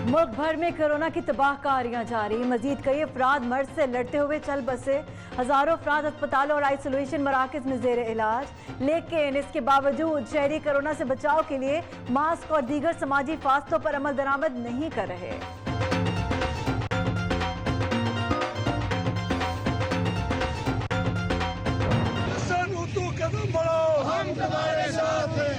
मुल्क भर में कोरोना की तबाहकारियां जारी, मजीद कई अफराद मर्ज से लड़ते हुए चल बसे। हजारों अफराद अस्पतालों और आइसोलेशन मराकज में जेर इलाज, लेकिन इसके बावजूद शहरी कोरोना से बचाव के लिए मास्क और दीगर समाजी फासलों पर अमल दरामद नहीं कर रहे। हम तुम्हारे साथ हैं।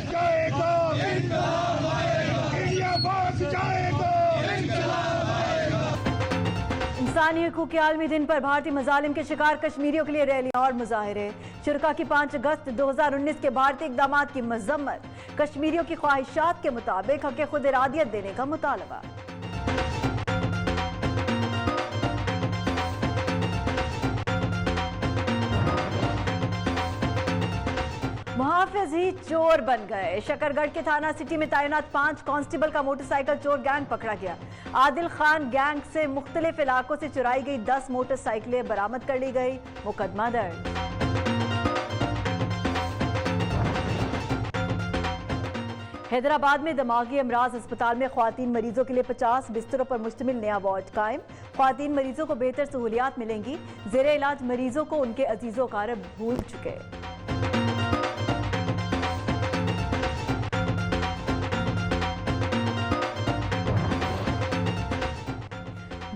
इंसानी हकूक़ के आलमी दिन पर भारतीय मजालिम के शिकार कश्मीरियों के लिए रैलियां और मुजाहरे। शुरा की 5 अगस्त 2019 के भारतीय इक़दामात की मजम्मत, कश्मीरियों की ख्वाहिशात के मुताबिक हक़ खुद इरादियत देने का मुतालबा। मुहाफिज ही चोर बन गए। शकरगढ़ के थाना सिटी में तैनात 5 कांस्टेबल का मोटरसाइकिल चोर गैंग पकड़ा गया। आदिल खान गैंग से मुख्तलिफ इलाकों से चुराई गई 10 मोटरसाइकिलें बरामद कर ली गई। मुकदमा दर्ज। हैदराबाद में दिमागी अमराज अस्पताल में ख्वातीन मरीजों के लिए 50 बिस्तरों पर मुश्तमिल नया वार्ड कायम। ख्वातीन मरीजों को बेहतर सहूलियात मिलेंगी। जेर इलाज मरीजों को उनके अजीजों कारब भूल चुके।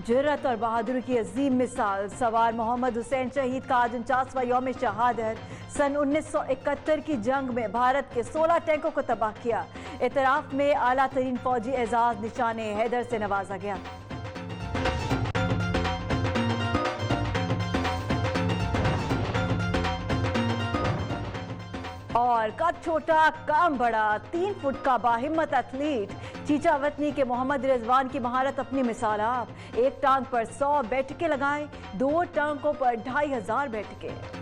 जुर्रत और बहादुरी की अजीम मिसाल सवार मोहम्मद हुसैन शहीद का आज 49वां यौम शहादत। सन 1971 की जंग में भारत के 16 टैंकों को तबाह किया। इतराफ में आला तरीन फौजी एजाज निशाने हैदर से नवाजा गया। और कद छोटा काम बड़ा 3 फुट का बाहिम्मत एथलीट चीचा वतनी के मोहम्मद रिजवान की महारत अपनी मिसाल आप। एक टांग पर 100 बैठकें लगाएं, 2 टांगों पर 2500 बैठकें।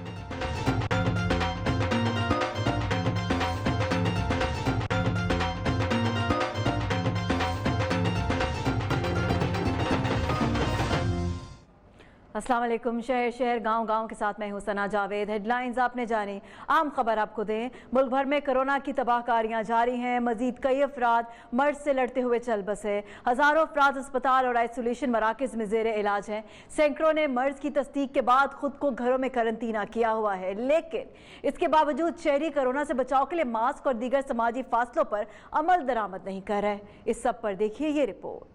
अस्सलाम वालेकुम। शहर शहर गांव गांव के साथ मैं हूं सना जावेद। हेडलाइंस आपने जानी, आम खबर आपको दें। मुल्क भर में कोरोना की तबाहकारियां जारी हैं। मजीद कई अफराद मर्ज से लड़ते हुए चल बसे। हजारों अफराद अस्पताल और आइसोलेशन मराकज में जेर इलाज हैं। सैकड़ों ने मर्ज की तस्दीक के बाद खुद को घरों में करंतना किया हुआ है, लेकिन इसके बावजूद शहरी कोरोना से बचाव के लिए मास्क और दीगर समाजी फासलों पर अमल दरामद नहीं कर रहे। इस सब पर देखिए ये रिपोर्ट।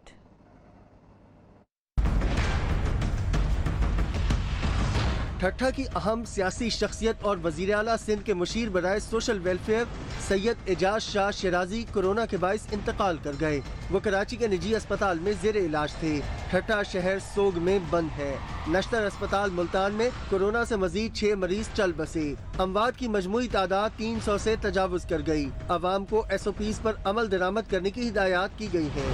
ठट्ठा की अहम सियासी शख्सियत और वजीर आला सिंध के मुशीर बराए social welfare Syed Ejaz Shah Shirazi corona के बाइस इंतकाल कर गए। वो कराची के निजी अस्पताल में जेर इलाज थे। ठट्ठा शहर सोग में बंद है। नश्तर अस्पताल मुल्तान में कोरोना से मजीद 6 मरीज चल बसे। अमवात की मजमूई तादाद 300 से तजावुज कर गई। अवाम को SOPs पर अमल दरामद करने की हिदायत की गई है।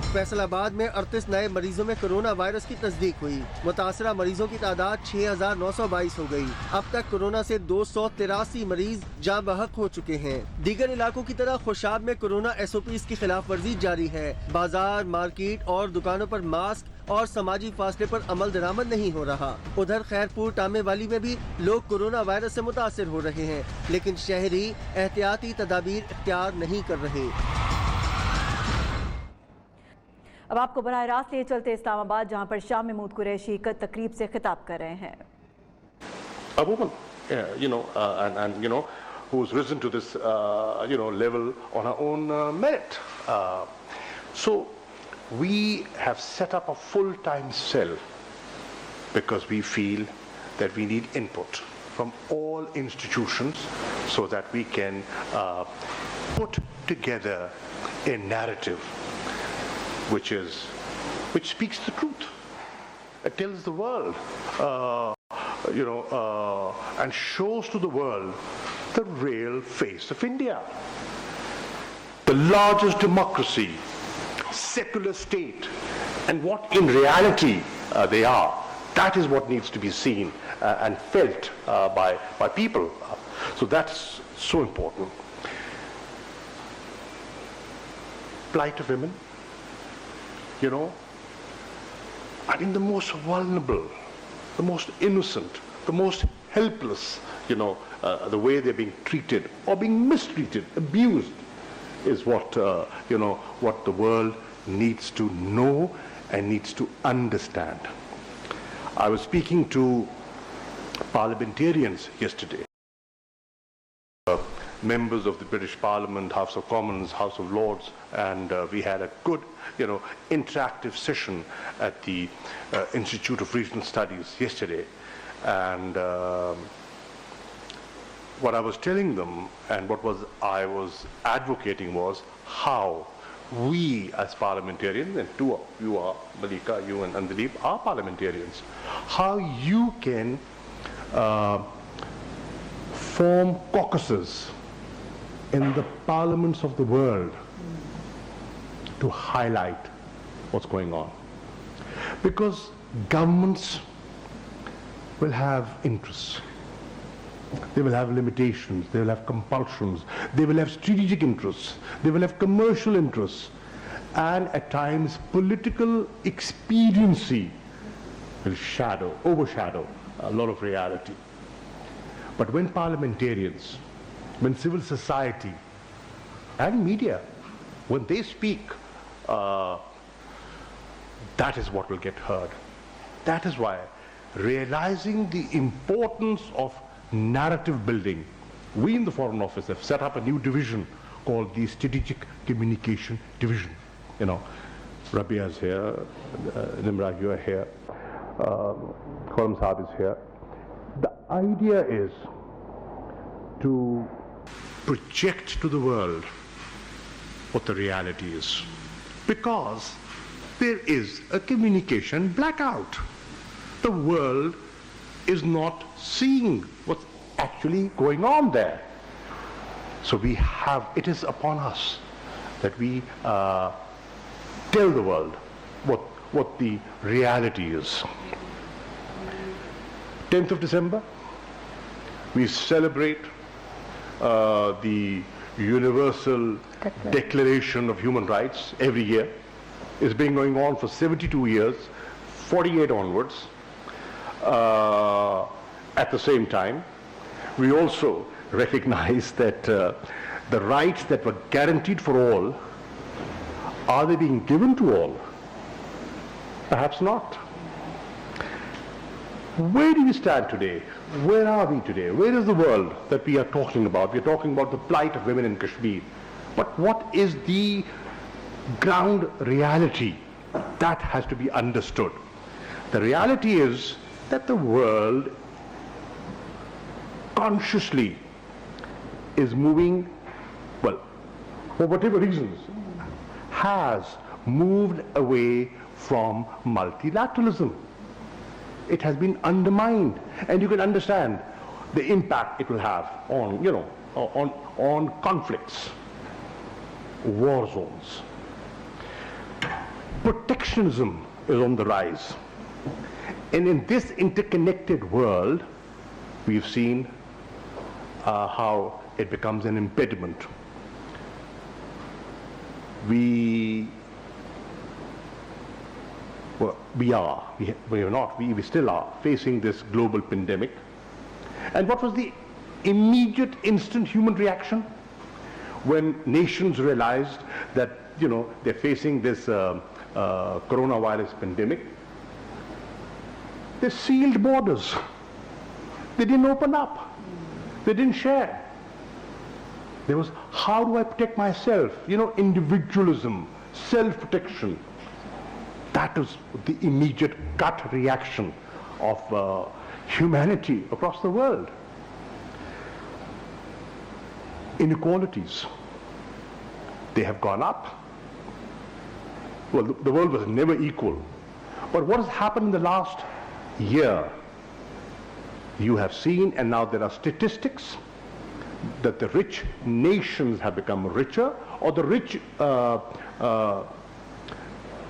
फैसलाबाद में 38 नए मरीजों में कोरोना वायरस की तस्दीक हुई। मुतासरा मरीजों की तादाद 6922 हो गई। अब तक कोरोना से 283 मरीज जाँ बहक हो चुके हैं। दीगर इलाकों की तरह खुशाब में कोरोना SOPs की खिलाफ वर्जी जारी है। बाजार, मार्केट और दुकानों पर मास्क और समाजी फासले पर अमल दरामद नहीं हो रहा। उधर खैरपुर टामे वाली में भी लोग कोरोना वायरस से मुतासिर हो रहे हैं, लेकिन शहरी एहतियाती तदाबीर इख्तियार नहीं कर रहे। अब आपको बराह रास्त ले चलते इस्लामाबाद, जहां पर शाह महमूद कुरैशी एक तकरीब से खिताब कर रहे हैं। A woman, and who's risen to this, level on her own merit. So we have set up a full-time cell because we feel that we need input from all institutions so that we can put together a narrative which speaks the truth. It tells the world, and shows to the world the real face of India. The largest democracy, secular state, and what in reality they are. That is what needs to be seen and felt by people. So that's so important. Plight of women. I think the most vulnerable, the most innocent, the most helpless, the way they're being treated or being mistreated, abused, is what, what the world needs to know and needs to understand. I was speaking to parliamentarians yesterday, members of the British Parliament, House of Commons, House of Lords, and we had a good, interactive session at the Institute of Regional Studies yesterday. And what I was telling them and I was advocating was how we as parliamentarians, and two of you are, Malika, you and Andalip, are parliamentarians, how you can form caucuses in the parliaments of the world to highlight what's going on. Because governments will have interests. They will have limitations, they will have compulsions, they will have strategic interests, they will have commercial interests, and at times political expediency will overshadow a lot of reality. But when parliamentarians, when civil society and media, when they speak, that is what will get heard. That is why, realizing the importance of narrative building, we in the Foreign Office have set up a new division called the Strategic Communication Division. Rabia is here, Nimraj, you are here, Khurram Saab is here. The idea is to project to the world what the reality is, because there is a communication blackout. The world is not seeing what's actually going on there. So it is upon us that we tell the world what the reality is. 10th of December, we celebrate the Universal Declaration of Human Rights every year. It's been going on for 72 years, 48 onwards. At the same time, we also recognize that the rights that were guaranteed for all, are they being given to all? Perhaps not. Where do we stand today? Where are we today? Where is the world that we are talking about? We are talking about the plight of women in Kashmir. But what is the ground reality? That has to be understood. The reality is that the world consciously is moving, well, for whatever reasons, has moved away from multilateralism. It has been undermined, and you can understand the impact it will have on, on conflicts, war zones. Protectionism is on the rise. And in this interconnected world, we've seen how it becomes an impediment. We still are facing this global pandemic. And what was the immediate instant human reaction when nations realized that, they're facing this coronavirus pandemic? They sealed borders. They didn't open up. They didn't share. There was, how do I protect myself? Individualism, self-protection. That was the immediate gut reaction of humanity across the world. Inequalities, they have gone up. Well, the world was never equal. But what has happened in the last year? You have seen, and now there are statistics, that the rich nations have become richer, or the rich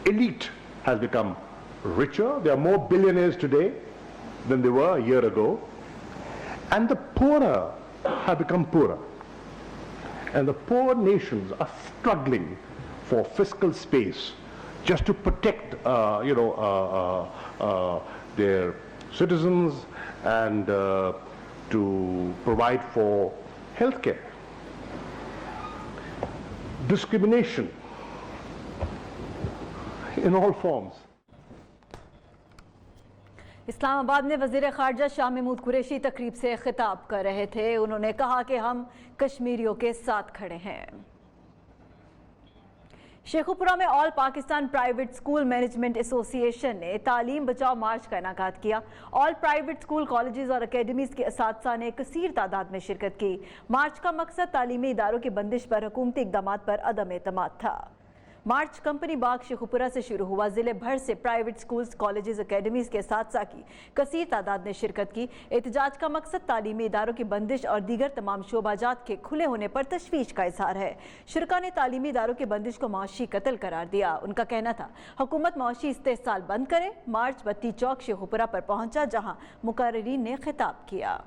elite has become richer. There are more billionaires today than there were a year ago. And the poorer have become poorer. And the poor nations are struggling for fiscal space just to protect their citizens and to provide for healthcare. discrimination in all forms. Islamabad में वज़ीर ख़ारजा शाह महमूद कुरैशी तकरीब से खिताब कर रहे थे। उन्होंने कहा कि हम कश्मीरियों के साथ खड़े हैं। शेखुपुरा में all Pakistan private school management association ने तालीम बचाओ मार्च का इनेकाद किया। ऑल प्राइवेट स्कूल, कॉलेजेस और अकेडमीज के असातिज़ा ने कसीर तादाद में शिरकत की। मार्च का मकसद तालीमी इदारों की बंदिश पर हुकूमती इक़दामात पर अदम एतमाद था। मार्च कंपनी बाग शेखुपुरा से शुरू हुआ। जिले भर से प्राइवेट स्कूल्स, कॉलेजेस, अकेडमीज के असातिज़ा की कसीर तादाद ने शिरकत की। एहतजाज का मकसद तालीमी इदारों की बंदिश और दीगर तमाम शोबाजात के खुले होने पर तशवीश का इजहार है। शुरका ने तालीमी इदारों की बंदिश को माशी कत्ल करार दिया। उनका कहना था हुकूमत माशी इस्तेहसाल बंद करे। मार्च बत्ती चौक शेखुपुरा पर पहुंचा, जहाँ मुकर्रिरीन ने खिताब किया।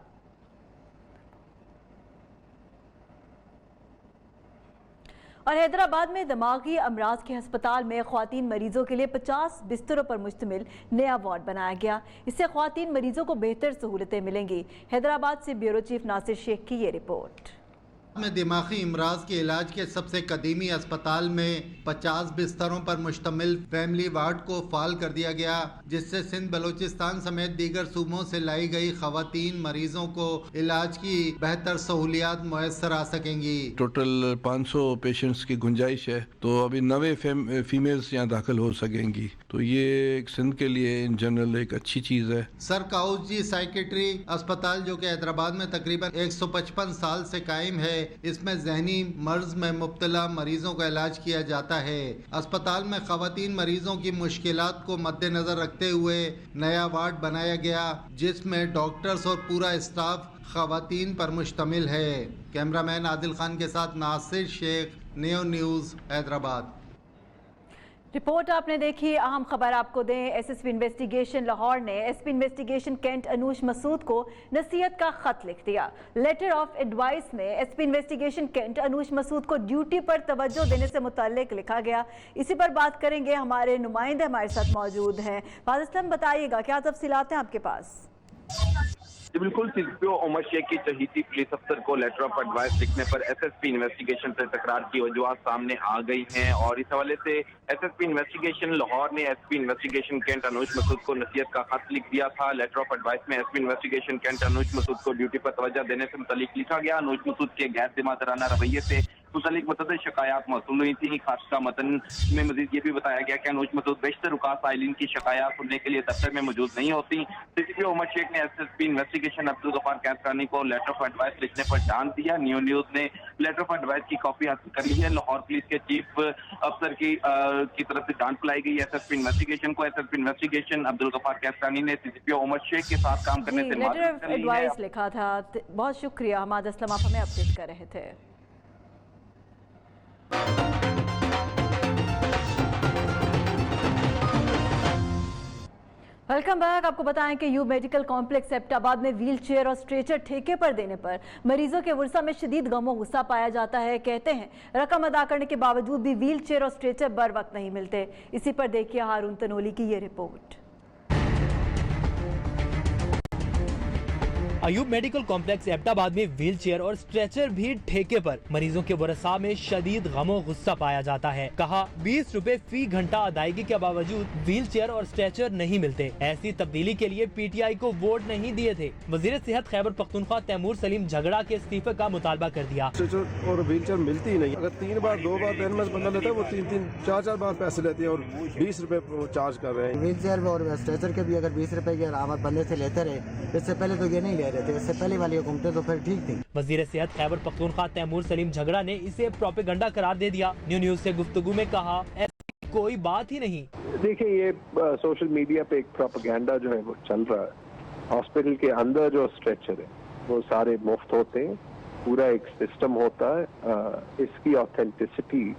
और हैदराबाद में दिमागी अमराज के अस्पताल में ख्वातीन मरीजों के लिए 50 बिस्तरों पर मुश्तमिल नया वार्ड बनाया गया। इससे ख्वातीन मरीजों को बेहतर सहूलतें मिलेंगी। हैदराबाद से ब्यूरो चीफ नासिर शेख की ये रिपोर्ट। में दिमागी इमराज के इलाज के सबसे कदीमी अस्पताल में 50 बिस्तरों पर मुश्तमिल फैमिली वार्ड को फाल कर दिया गया, जिससे सिंध बलूचिस्तान समेत दीगर सूबों से लाई गई खवातीन मरीजों को इलाज की बेहतर सहूलियात मुयस्सर आ सकेंगी। टोटल 500 पेशेंट्स की गुंजाइश है, तो अभी 90 फीमेल्स यहाँ दाखिल हो सकेंगी, तो ये एक सिंध के लिए इन जनरल एक अच्छी चीज़ है। सर काउजी साइकेट्री अस्पताल, जो कि हैदराबाद में तकरीबन 155 साल से कायम है, इसमें जहनी मर्ज में मुब्तला मरीजों का इलाज किया जाता है। अस्पताल में खवातीन मरीजों की मुश्किलात को मद्देनजर रखते हुए नया वार्ड बनाया गया, जिसमें डॉक्टर्स और पूरा स्टाफ खवातीन पर मुश्तमिल है। कैमरामैन आदिल खान के साथ Nasir Sheikh, Neo News, Hyderabad. Report आपने देखी। अहम खबर आपको दें, एसएसपी इन्वेस्टिगेशन लाहौर ने SP investigation cantt Anoosh Masood को नसीहत का खत लिख दिया। लेटर ऑफ एडवाइस में SP investigation cantt Anoosh Masood को ड्यूटी पर तवज्जो देने से मुताल्लिक लिखा गया। इसी पर बात करेंगे, हमारे नुमाइंदे हमारे साथ मौजूद हैं। फाज़ असलम, बताइएगा क्या तफसीलात हैं आपके पास? जी बिल्कुल, सीपीओ उमर शेख की शहीदी पुलिस अफसर को लेटर ऑफ एडवाइस लिखने पर एसएसपी इन्वेस्टिगेशन से तकरार की वजूहात सामने आ गई हैं और इस हवाले से एसएसपी इन्वेस्टिगेशन लाहौर ने SP investigation cantt Anoosh Masood को नसीहत का खत लिख दिया था। लेटर ऑफ एडवाइस में SP investigation cantt Anoosh Masood को ड्यूटी पर तवज्जो देने से मुतालिक लिखा गया। अनूश मसूद के गैर जिम्मेदाराना रवैये से मुतालिक मुतअद्दिद शिकायत मौसूल हुई थी। खासका मतन में मजीद ये भी बताया गया कि अनूश मसूद बेशतर औकात साइलिन की शिकायत सुनने के लिए दफ्तर में मौजूद नहीं होती। सीपीओ उमर शेख ने एसएसपी इन्वेस्टिगेशन अब्दुल गफ्फार कैसरानी को लेटर ऑफ एडवाइस लिखने पर जान दिया। न्यू न्यूज़ ने लेटर ऑफ एडवाइस की कॉपी हासिल कर ली है। लाहौर पुलिस के चीफ अफसर की तरफ से जांच बुलाई गई है एसएसपी इन्वेस्टिगेशन को। एसएसपी इन्वेस्टिगेशन अब्दुल गफ्फार कैसरानी ने सीपीओ उमर शेख के साथ काम करने से लेटर ऑफ एडवाइस लिखा था। बहुत शुक्रिया हमाद असलम, आप हमें अपडेट कर रहे थे। Welcome back. आपको बताएं कि यू मेडिकल कॉम्प्लेक्स एबटाबाद में व्हील चेयर और स्ट्रेचर ठेके पर देने पर मरीजों के वर्सा में शदीद गमो गुस्सा पाया जाता है। कहते हैं रकम अदा करने के बावजूद भी व्हील चेयर और स्ट्रेचर बर वक्त नहीं मिलते। इसी पर देखिए हारून तनोली की ये report. Ayub medical complex Abbottabad में व्हील चेयर और स्ट्रेचर भी ठेके पर मरीजों के वरसा में शदीद गमो गुस्सा पाया जाता है। कहा 20 रुपए फी घंटा अदायगी के बावजूद व्हील चेयर और स्ट्रेचर नहीं मिलते। ऐसी तब्दीली के लिए पीटीआई को वोट नहीं दिए थे। वजीर सेहत खैबर पख्तूनख्वा तैमूर सलीम झगड़ा के इस्तीफे का मुतालबा कर दिया। स्ट्रेचर और व्हील चेयर मिलती ही नहीं। अगर 3 बार 2 बार दिन में बंदा लेता है, वो 3-3 4-4 बार पैसे लेते हैं और 20 रुपए चार्ज कर रहे हैं। व्हील चेयर और स्ट्रेचर के भी अगर 20 रुपए की अलामत बंदे से लेते रहे, इससे पहले तो ये नहीं ले रहे थे, इससे पहले वाली हुकूमतें तो फिर ठीक थी। वजीर सेहत खैबर पख्तूनख्वा तैमूर सलीम झगड़ा ने इसे प्रोपेगेंडा करार दे दिया। न्यू न्यूज़ से गुफ्तगू में कहा ऐसी कोई बात ही नहीं। देखिए, ये सोशल मीडिया पे एक प्रोपेगेंडा जो है वो चल रहा है। हॉस्पिटल के अंदर जो स्ट्रेचर है वो सारे मुफ्त होते हैं, पूरा एक सिस्टम होता है। इसकी ऑथेंटिसिटी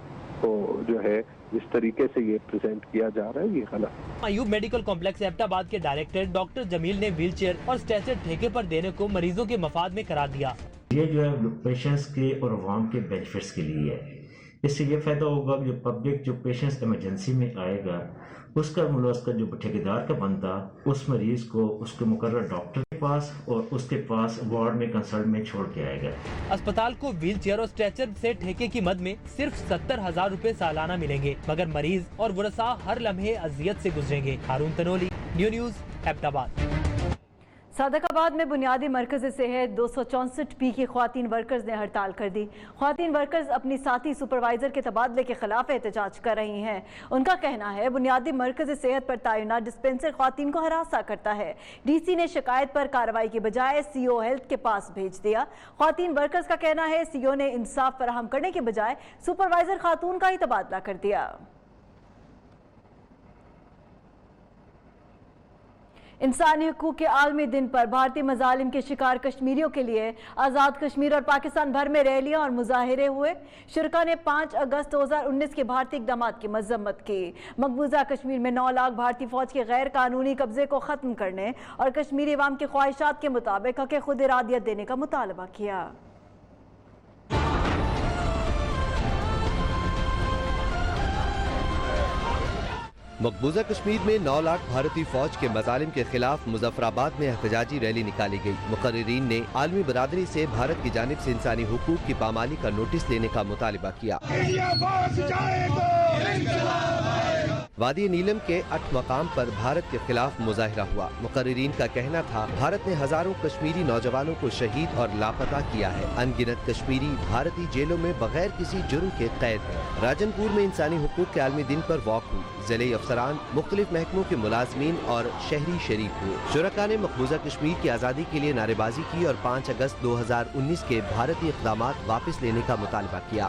को जो है जिस तरीके से ये प्रेजेंट किया जा रहा है, ये गलत। अयूब मेडिकल कॉम्प्लेक्स एबटाबाद के डायरेक्टर डॉक्टर जमील ने व्हील चेयर और स्ट्रेचर ठेके पर देने को मरीजों के मफाद में करार दिया। ये जो है पेशेंट्स के और अवाम के बेनिफिट्स के लिए है। اس سے یہ فائدہ ہوگا جو پبلک جو پیشنٹس ایمرجنسی میں آئے گا اس کا اس کا جو ٹھیکیدار کا بندہ اس مریض کو اس کے مقرر ڈاکٹر کے پاس اور اس کے پاس وارڈ میں کنسلٹ میں چھوڑ کے آئے گا. اسپتال کو ویل چیئر اور اسٹریچر سے ٹھیکے کی مد میں صرف 70,000 روپے سالانہ ملیں گے، مگر مریض اور ورثاء ہر لمحے اذیت سے گزریں گے. ہارون تنولی، نیوز، ایبٹ آباد. صادق آباد میں بنیادی مرکز صحت 264 کی خواتین ورکرز نے ہڑتال کر دی. خواتین ورکرز اپنی ساتھی سپروائزر کے تبادلے کے خلاف احتجاج کر رہی ہیں. ان کا کہنا ہے بنیادی مرکز صحت پر تعینات ڈسپنسر خواتین کو ہراساں کرتا ہے. ڈی سی نے شکایت پر کارروائی کے بجائے سی او ہیلتھ کے پاس بھیج دیا. خواتین ورکرز کا کہنا ہے سی او نے انصاف فراہم کرنے کے بجائے سپروائزر خاتون کا ہی تبادلہ کر دیا. انسانی حقوق کے عالمی دن پر بھارتی مظالم کے شکار کشمیریوں کے لیے آزاد کشمیر اور پاکستان بھر میں ریلیاں اور مظاہرے ہوئے. شرکا نے 5 اگست 2019 کے بھارتی اقدامات کی مذمت کی. مقبوضہ کشمیر میں 9 لاکھ بھارتی فوج کے غیر قانونی قبضے کو ختم کرنے اور کشمیری عوام کی خواہشات کے مطابق حق خود ارادیت دینے کا مطالبہ کیا. مقبوضہ کشمیر میں 9 لاکھ بھارتی فوج کے مظالم کے خلاف مظفر آباد میں احتجاجی ریلی نکالی گئی. مقررین نے عالمی برادری سے بھارت کی جانب سے انسانی حقوق کی پامالی کا نوٹس لینے کا مطالبہ کیا. وادی نیلم کے 8 مقام پر بھارت کے خلاف مظاہرہ ہوا. مقررین کا کہنا تھا بھارت نے ہزاروں کشمیری نوجوانوں کو شہید اور لاپتہ کیا ہے. ان گنت کشمیری بھارتی جیلوں میں بغیر کسی جرم کے قید ہیں. راجن پور میں انسانی حقوق کے عالمی دن پر واک ہوئی. ضلعی افسران، مختلف محکموں کے ملازمین اور شہری شریک ہوئے. شرکا نے مقبوضہ کشمیر کی آزادی کے لیے نعرے بازی کی اور 5 اگست 2019 کے بھارتی اقدامات واپس لینے کا مطالبہ کیا.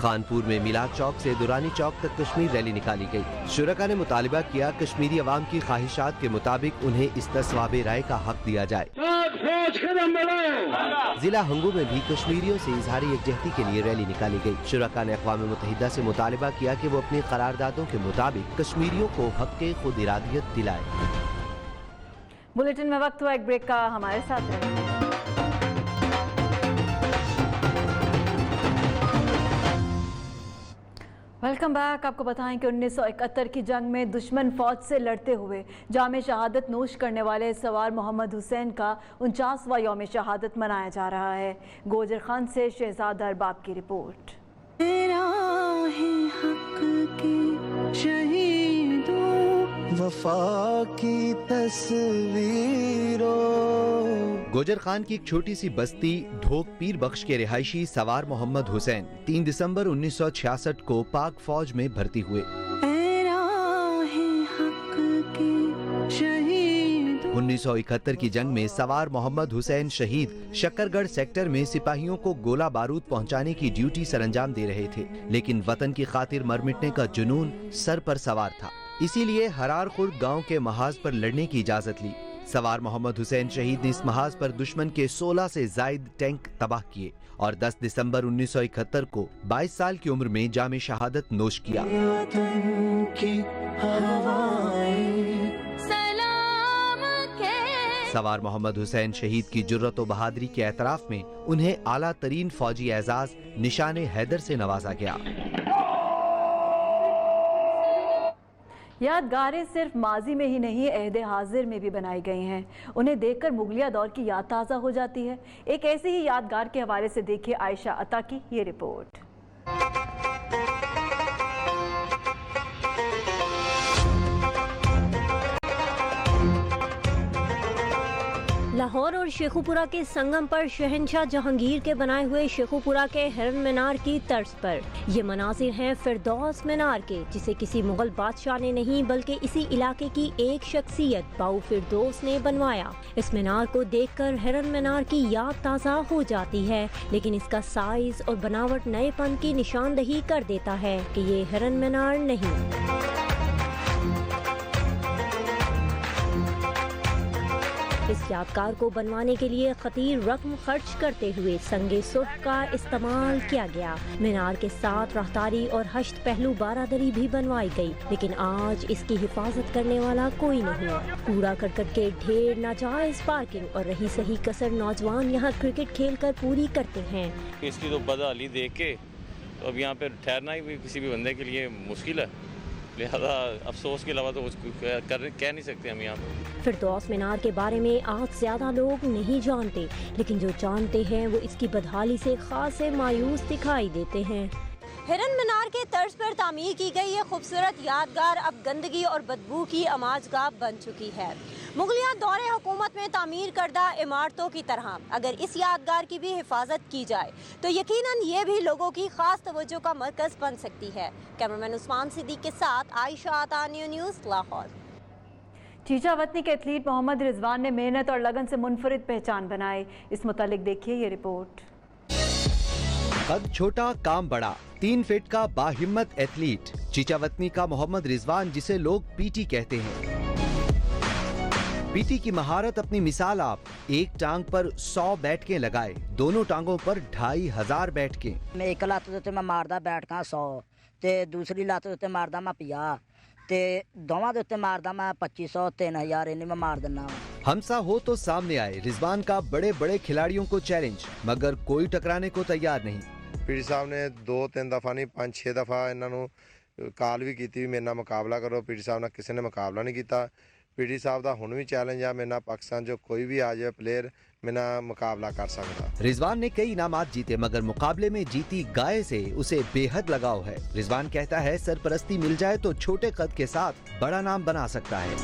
خانپور میں میلاد چوک سے دورانی چوک تک کشمیر ریلی نکالی گئی. شرکا نے مطالبہ کیا کشمیری عوام کی خواہشات کے مطابق انہیں استصواب رائے کا حق دیا جائے. ضلع ہنگو میں بھی کشمیریوں سے اظہار یکجہتی کے لیے ریلی نکالی گئی. شرکا نے اقوام متحدہ سے مطالبہ کیا کہ وہ اپنی قراردادوں کے مطابق کشمیریوں کو حق خود ارادیت دلائے. بلیٹن میں وقت ہوا ایک بریک کا، ہمارے ساتھ رہیں. Welcome back. آپ کو بتائیں کہ 1971 کی جنگ میں دشمن فوج سے لڑتے ہوئے جام شہادت نوش کرنے والے سوار محمد حسین کا 49واں یوم شہادت منایا جا رہا ہے. گوجر خان سے شہزاد ارباب کی رپورٹ. وفا کی تصویروں. گوجر خان کی ایک چھوٹی سی بستی ڈھوک پیر بخش کے رہائشی سوار محمد حسین 3 دسمبر 1966 کو پاک فوج میں بھرتی ہوئے. 1971 کی جنگ میں سوار محمد حسین شہید شکر گڑھ سیکٹر میں سپاہیوں کو گولہ بارود پہنچانے کی ڈیوٹی سر انجام دے رہے تھے، لیکن وطن کی خاطر مر مٹنے کا جنون سر پر سوار تھا. اسی لیے ہرار خورد گاؤں کے محاذ پر لڑنے کی اجازت لی. سوار محمد حسین شہید نے اس محاذ پر دشمن کے 16 سے زائد ٹینک تباہ کیے اور 10 دسمبر 1971 کو 22 سال کی عمر میں جام شہادت نوش کیا. سوار محمد حسین شہید کی جرت و بہادری کے اعتراف میں انہیں اعلیٰ ترین فوجی اعزاز نشان حیدر سے نوازا گیا. یادگاریں صرف ماضی میں ہی نہیں عہد حاضر میں بھی بنائی گئی ہیں. انہیں دیکھ کر مغلیہ دور کی یاد تازہ ہو جاتی ہے. ایک ایسی ہی یادگار کے حوالے سے دیکھیے عائشہ عطا کی یہ رپورٹ. لاہور اور شیخوپورہ کے سنگم پر شہنشاہ جہانگیر کے بنائے ہوئے شیخوپورہ کے ہرن مینار کی طرز پر یہ مناظر ہیں فردوس مینار کے، جسے کسی مغل بادشاہ نے نہیں بلکہ اسی علاقے کی ایک شخصیت باؤ فردوس نے بنوایا. اس مینار کو دیکھ کر ہرن مینار کی یاد تازہ ہو جاتی ہے، لیکن اس کا سائز اور بناوٹ نئے پن کی نشاندہی کر دیتا ہے کہ یہ ہرن مینار نہیں. इस यादगार को बनवाने के लिए खतीर रकम खर्च करते हुए संगे सुर्ख का इस्तेमाल किया गया। मीनार के साथ राहदारी और हश्त पहलू बारादरी भी बनवाई गई, लेकिन आज इसकी हिफाजत करने वाला कोई नहीं। कूड़ा करकट के ढेर, नाजायज पार्किंग और रही सही कसर नौजवान यहाँ क्रिकेट खेल कर पूरी करते हैं। इसकी तो बदहाली देख के अब यहाँ पे ठहरना ही किसी भी बंदे के लिए मुश्किल है, लिहाजा अफसोस के अलावा तो कुछ कह नहीं सकते हम यहाँ पे। फिरदौस मीनार के बारे में आज ज्यादा लोग नहीं जानते, लेकिन जो जानते हैं वो इसकी बदहाली से खासे मायूस दिखाई देते हैं। हिरन मीनार के तर्ज पर तामीर की गई ये खूबसूरत यादगार अब गंदगी और बदबू की अमाजगाह बन चुकी है। मुगलिया दौरे हुकूमत में तामीर करदा इमारतों की तरह अगर इस यादगार की भी हिफाजत की जाए तो यकीनन ये भी लोगों की खास तवज्जो का मरकज बन सकती है। कैमरामैन उस्मान सिद्दीक के साथ आयशा आता, न्यूज़ लाहौर। चीचा वतनी के एथलीट मोहम्मद रिजवान ने मेहनत और लगन से मुनफरिद पहचान बनाई। इस मुतालिक देखिए ये रिपोर्ट। कद छोटा काम बड़ा, 3 फीट का बाहिम्मत एथलीट चीचावतनी का मोहम्मद रिजवान, जिसे लोग पीटी कहते हैं। पीटी की महारत अपनी मिसाल आप, एक टांग पर 100 बैठकें लगाए, दोनों टांगों पर 2500 बैठकें। मैं एक लत्त उत्ते मैं मारदा बैठका 100 ते दूसरी लत्त उत्ते मारदा मैं 50 ते दोवां दे उत्ते मारदा मैं 2500 3000 इन्नी मैं मार दिना। हमसा हो तो सामने आए, रिजवान का बड़े बड़े खिलाड़ियों को चैलेंज, मगर कोई टकराने को तैयार नहीं। पीटी साहब ने 2-3 दफा नहीं 5-6 दफा इन्हों काल भी की मेरे नाल मुकाबला करो, पीटी साहब ने किसी ने मुकाबला नहीं किया। पीटी साहब का हुण भी चैलेंज है, मेरे नाल पाकिस्तान जो कोई भी आ जाए प्लेयर मेरे नाल मुकाबला कर सकता। रिजवान ने कई इनामात जीते, मगर मुकाबले में जीती गाय से उसे बेहद लगाव है। रिजवान कहता है सरपरस्ती मिल जाए तो छोटे कद के साथ बड़ा नाम बना सकता है।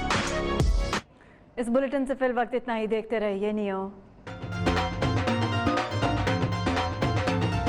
इस बुलेटिन से फिल वक्त इतना ही। देखते रहिए नियो।